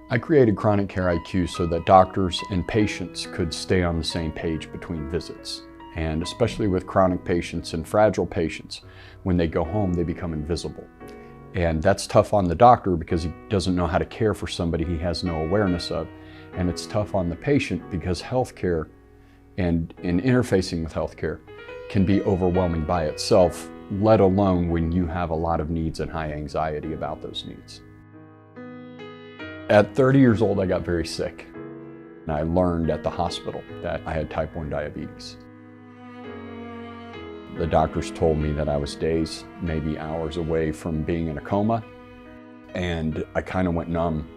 I created ChronicCareIQ so that doctors and patients could stay on the same page between visits. And especially with chronic patients and fragile patients, when they go home, they become invisible. And that's tough on the doctor because he doesn't know how to care for somebody he has no awareness of. And it's tough on the patient because healthcare and in interfacing with healthcare can be overwhelming by itself, let alone when you have a lot of needs and high anxiety about those needs. At 30 years old, I got very sick. And I learned at the hospital that I had type 1 diabetes. The doctors told me that I was days, maybe hours away from being in a coma, and I kind of went numb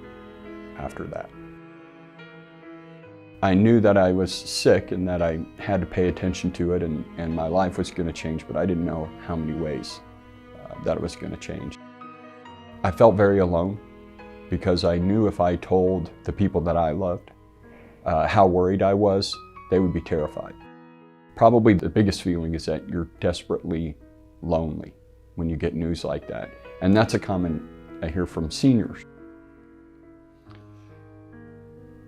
after that. I knew that I was sick and that I had to pay attention to it and my life was going to change, but I didn't know how many ways that it was going to change. I felt very alone because I knew if I told the people that I loved how worried I was, they would be terrified. Probably the biggest feeling is that you're desperately lonely when you get news like that. And that's a comment I hear from seniors.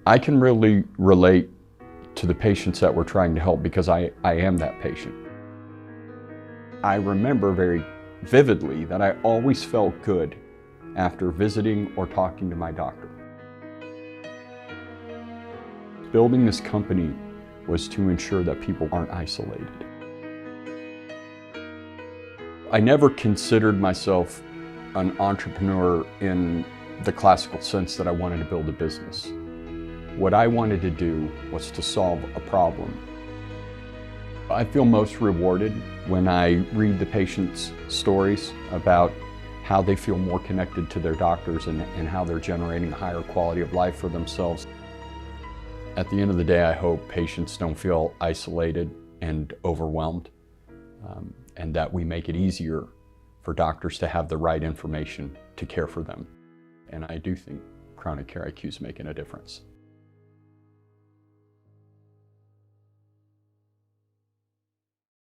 I can really relate to the patients that we're trying to help because I am that patient. I remember very vividly that I always felt good after visiting or talking to my doctor. Building this company was to ensure that people aren't isolated. I never considered myself an entrepreneur in the classical sense that I wanted to build a business. What I wanted to do was to solve a problem. I feel most rewarded when I read the patients' stories about how they feel more connected to their doctors and how they're generating a higher quality of life for themselves. At the end of the day, I hope patients don't feel isolated and overwhelmed, and that we make it easier for doctors to have the right information to care for them. And I do think ChronicCareIQ is making a difference.